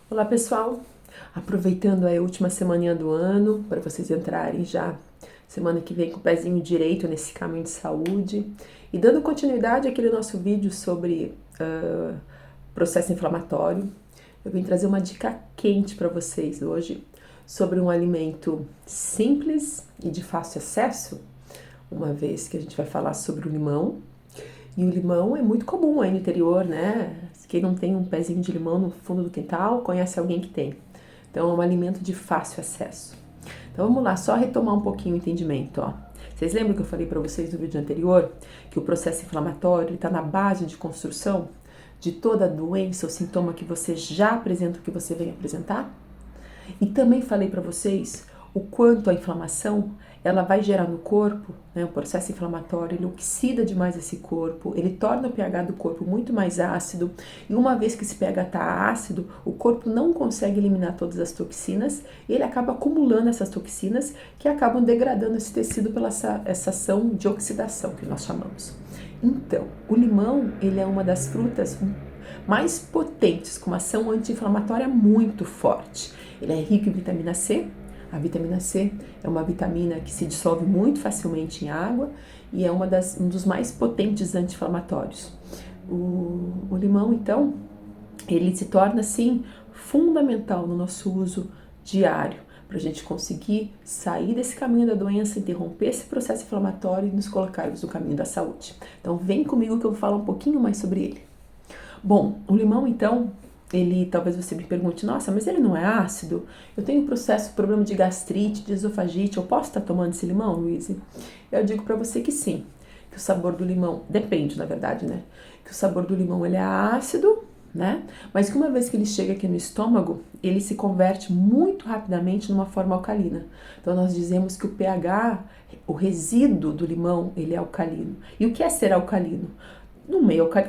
Olá pessoal, aproveitando aí a última semaninha do ano para vocês entrarem já semana que vem com o pezinho direito nesse caminho de saúde e dando continuidade àquele nosso vídeo sobre processo inflamatório, eu vim trazer uma dica quente para vocês hoje sobre um alimento simples e de fácil acesso, uma vez que a gente vai falar sobre o limão. E o limão é muito comum aí no interior, né? Quem não tem um pezinho de limão no fundo do quintal, conhece alguém que tem. Então é um alimento de fácil acesso. Então vamos lá, só retomar um pouquinho o entendimento, ó. Vocês lembram que eu falei para vocês no vídeo anterior que o processo inflamatório está na base de construção de toda doença ou sintoma que você já apresenta, o que você vem apresentar? E também falei para vocês o quanto a inflamação ela vai gerar no corpo, né, o processo inflamatório, ele oxida demais esse corpo, ele torna o pH do corpo muito mais ácido, e uma vez que esse pH está ácido, o corpo não consegue eliminar todas as toxinas, e ele acaba acumulando essas toxinas que acabam degradando esse tecido pela essa ação de oxidação que nós chamamos. Então, o limão, ele é uma das frutas mais potentes, com uma ação anti-inflamatória muito forte. Ele é rico em vitamina C. A vitamina C é uma vitamina que se dissolve muito facilmente em água e é um dos mais potentes anti-inflamatórios. O limão, então, ele se torna, assim, fundamental no nosso uso diário, para a gente conseguir sair desse caminho da doença, interromper esse processo inflamatório e nos colocarmos no caminho da saúde. Então, vem comigo que eu vou falar um pouquinho mais sobre ele. Bom, o limão, então, ele, talvez você me pergunte, nossa, mas ele não é ácido? Eu tenho problema de gastrite, de esofagite, eu posso estar tomando esse limão, Luísa? Eu digo para você que sim, que o sabor do limão, depende na verdade, né? Que o sabor do limão ele é ácido, né? Mas que uma vez que ele chega aqui no estômago, ele se converte muito rapidamente numa forma alcalina. Então nós dizemos que o pH, o resíduo do limão, ele é alcalino. E o que é ser alcalino?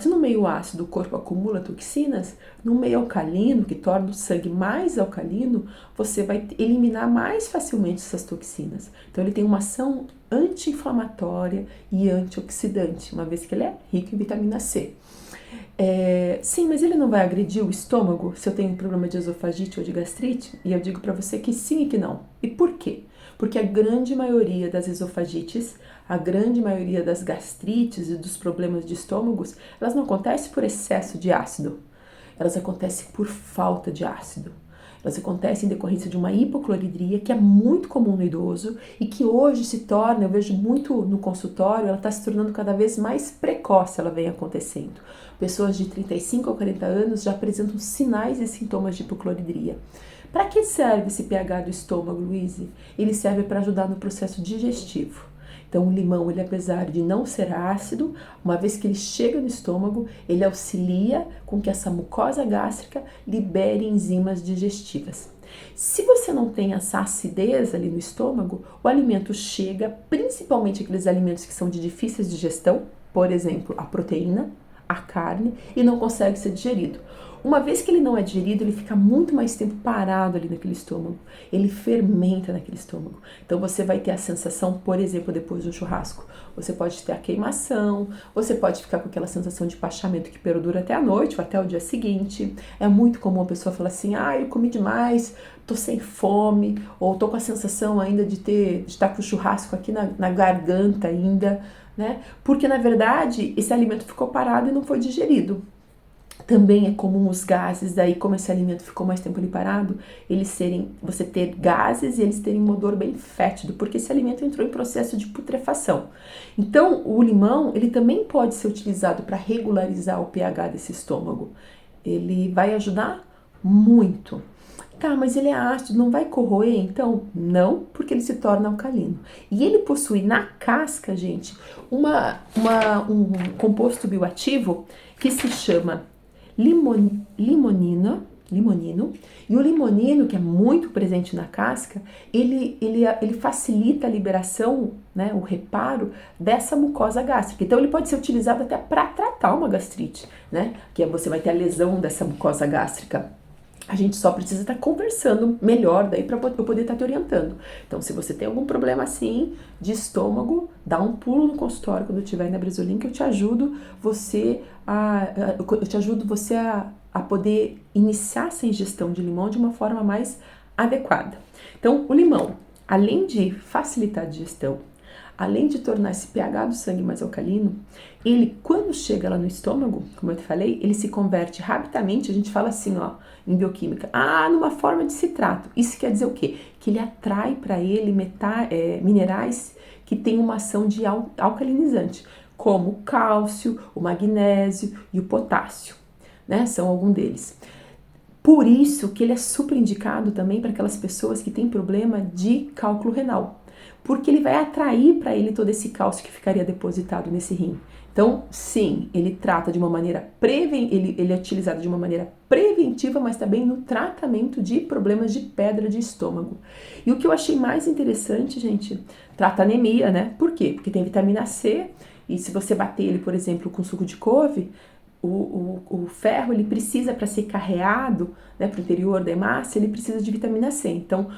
Se no meio ácido o corpo acumula toxinas, no meio alcalino, que torna o sangue mais alcalino, você vai eliminar mais facilmente essas toxinas. Então ele tem uma ação anti-inflamatória e antioxidante, uma vez que ele é rico em vitamina C. Sim, mas ele não vai agredir o estômago se eu tenho um problema de esofagite ou de gastrite? E eu digo para você que sim e que não. E por quê? Porque a grande maioria das esofagites, a grande maioria das gastrites e dos problemas de estômagos, elas não acontecem por excesso de ácido, elas acontecem por falta de ácido. Elas acontecem em decorrência de uma hipocloridria que é muito comum no idoso e que hoje se torna, eu vejo muito no consultório, ela está se tornando cada vez mais precoce, ela vem acontecendo. Pessoas de 35 a 40 anos já apresentam sinais e sintomas de hipocloridria. Para que serve esse pH do estômago, Luíse? Ele serve para ajudar no processo digestivo. Então, o limão, ele apesar de não ser ácido, uma vez que ele chega no estômago, ele auxilia com que essa mucosa gástrica libere enzimas digestivas. Se você não tem essa acidez ali no estômago, o alimento chega, principalmente aqueles alimentos que são de difíceis digestão, por exemplo, a proteína, a carne, e não consegue ser digerido. Uma vez que ele não é digerido, ele fica muito mais tempo parado ali naquele estômago. Ele fermenta naquele estômago. Então você vai ter a sensação, por exemplo, depois do churrasco, você pode ter a queimação, você pode ficar com aquela sensação de empachamento que perdura até a noite ou até o dia seguinte. É muito comum a pessoa falar assim, eu comi demais, tô sem fome, ou tô com a sensação ainda de estar com o churrasco aqui na garganta ainda, né? Porque na verdade esse alimento ficou parado e não foi digerido. Também é comum os gases, daí como esse alimento ficou mais tempo ali parado, você ter gases e eles terem um odor bem fétido, porque esse alimento entrou em processo de putrefação. Então, o limão, ele também pode ser utilizado para regularizar o pH desse estômago. Ele vai ajudar muito. Tá, mas ele é ácido, não vai corroer? Então, não, porque ele se torna alcalino. E ele possui na casca, gente, um composto bioativo que se chama limonino, e o limonino, que é muito presente na casca, ele facilita a liberação, né, o reparo dessa mucosa gástrica. Então ele pode ser utilizado até para tratar uma gastrite, né, que você vai ter a lesão dessa mucosa gástrica. A gente só precisa estar conversando melhor daí para eu poder estar te orientando. Então, se você tem algum problema assim de estômago, dá um pulo no consultório quando eu estiver na Bresolim, que eu te ajudo você a a poder iniciar essa ingestão de limão de uma forma mais adequada. Então, o limão, além de facilitar a digestão, além de tornar esse pH do sangue mais alcalino, ele, quando chega lá no estômago, como eu te falei, ele se converte rapidamente, a gente fala assim, ó, em bioquímica, numa forma de citrato. Isso quer dizer o quê? Que ele atrai para ele minerais que têm uma ação de alcalinizante, como o cálcio, o magnésio e o potássio, né? São alguns deles. Por isso que ele é super indicado também para aquelas pessoas que têm problema de cálculo renal, porque ele vai atrair para ele todo esse cálcio que ficaria depositado nesse rim. Então, sim, ele trata de uma maneira ele é utilizado de uma maneira preventiva, mas também no tratamento de problemas de pedra de estômago. E o que eu achei mais interessante, gente, trata anemia, né? Por quê? Porque tem vitamina C, e se você bater ele, por exemplo, com suco de couve, o ferro, ele precisa, para ser carreado, né, para o interior da hemácia, ele precisa de vitamina C. Então,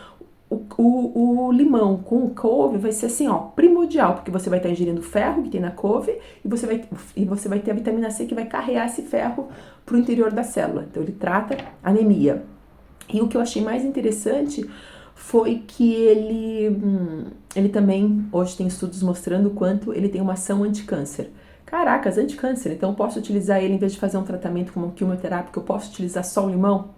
o limão com couve vai ser assim, ó, primordial, porque você vai estar ingerindo o ferro que tem na couve e você vai ter a vitamina C que vai carregar esse ferro para o interior da célula. Então, ele trata anemia. E o que eu achei mais interessante foi que ele também, hoje tem estudos mostrando o quanto ele tem uma ação anticâncer. Caracas, anticâncer, então eu posso utilizar ele em vez de fazer um tratamento como quimioterápico, eu posso utilizar só o limão?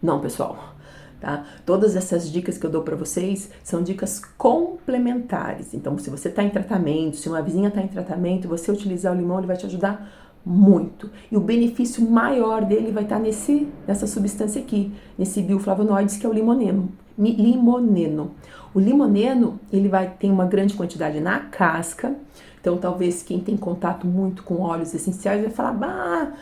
Não, pessoal. Tá? Todas essas dicas que eu dou para vocês são dicas complementares. Então, se você está em tratamento, se uma vizinha está em tratamento, você utilizar o limão, ele vai te ajudar muito. E o benefício maior dele vai estar nessa substância aqui, nesse bioflavonoides, que é o limoneno. O limoneno, ele vai ter uma grande quantidade na casca. Então, talvez quem tem contato muito com óleos essenciais vai falar,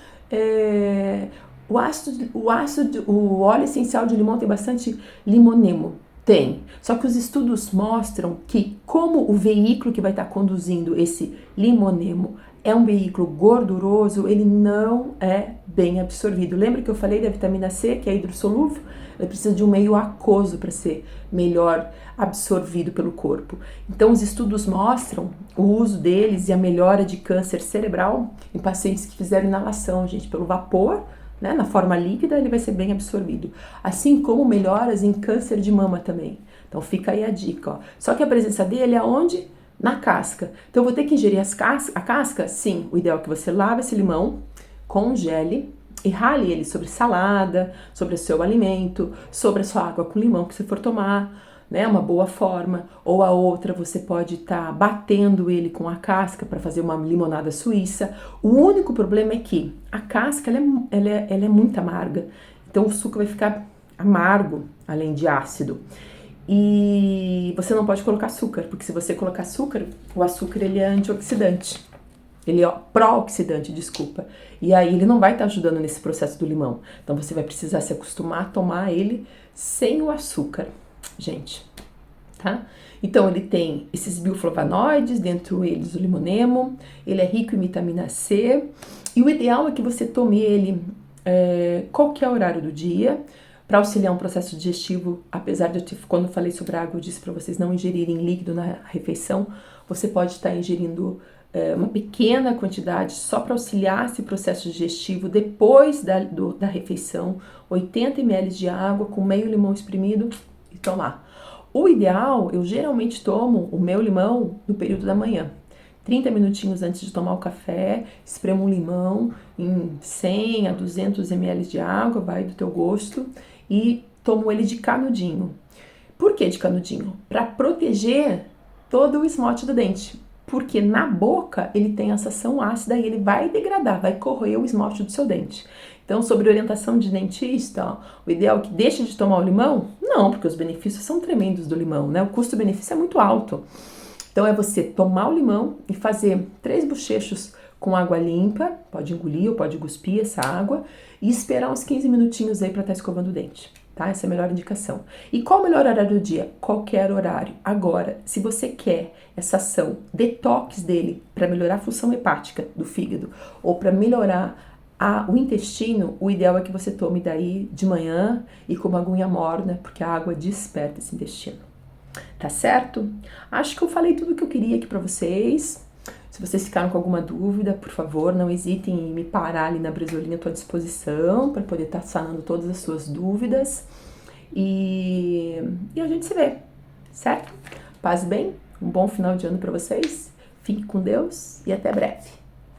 o óleo essencial de limão tem bastante limoneno. Tem. Só que os estudos mostram que, como o veículo que vai estar conduzindo esse limoneno é um veículo gorduroso, ele não é bem absorvido. Lembra que eu falei da vitamina C, que é hidrossolúvel? Ela precisa de um meio aquoso para ser melhor absorvido pelo corpo. Então, os estudos mostram o uso deles e a melhora de câncer cerebral em pacientes que fizeram inalação, gente, pelo vapor, né, na forma líquida, ele vai ser bem absorvido. Assim como melhoras em câncer de mama também. Então, fica aí a dica, ó. Só que a presença dele é onde? Na casca. Então, eu vou ter que ingerir a casca? Sim. O ideal é que você lave esse limão, congele e rale ele sobre salada, sobre o seu alimento, sobre a sua água com limão que você for tomar, né? Uma boa forma. Ou a outra, você pode estar batendo ele com a casca para fazer uma limonada suíça. O único problema é que a casca ela é muito amarga. Então, o suco vai ficar amargo, além de ácido. E você não pode colocar açúcar, porque se você colocar açúcar, o açúcar ele é antioxidante. Ele é pró-oxidante, desculpa. E aí ele não vai estar ajudando nesse processo do limão. Então você vai precisar se acostumar a tomar ele sem o açúcar, gente, tá? Então ele tem esses bioflavonoides, dentro eles o limoneno, ele é rico em vitamina C. E o ideal é que você tome ele qualquer horário do dia, para auxiliar um processo digestivo. Apesar de quando eu falei sobre a água, eu disse para vocês não ingerirem líquido na refeição, você pode estar ingerindo uma pequena quantidade só para auxiliar esse processo digestivo depois da refeição, 80 ml de água com meio limão espremido e tomar. O ideal, eu geralmente tomo o meu limão no período da manhã. 30 minutinhos antes de tomar o café, espremo um limão em 100 a 200 ml de água, vai do teu gosto, e tomo ele de canudinho. Por que de canudinho? Para proteger todo o esmalte do dente. Porque na boca ele tem essa ação ácida e ele vai degradar, vai corroer o esmalte do seu dente. Então, sobre orientação de dentista, ó, o ideal é que deixe de tomar o limão? Não, porque os benefícios são tremendos do limão, né? O custo-benefício é muito alto. Então, é você tomar o limão e fazer 3 bochechos com água limpa, pode engolir ou pode cuspir essa água, e esperar uns 15 minutinhos aí para estar escovando o dente. Tá? Essa é a melhor indicação. E qual o melhor horário do dia? Qualquer horário. Agora, se você quer essa ação detox dele para melhorar a função hepática do fígado ou para melhorar o intestino, o ideal é que você tome daí de manhã e com uma aguinha morna, porque a água desperta esse intestino. Tá certo? Acho que eu falei tudo o que eu queria aqui para vocês. Se vocês ficaram com alguma dúvida, por favor, não hesitem em me parar ali na Bresolinha, estou à disposição para poder estar sanando todas as suas dúvidas. E a gente se vê, certo? Paz e bem, um bom final de ano para vocês, fique com Deus e até breve.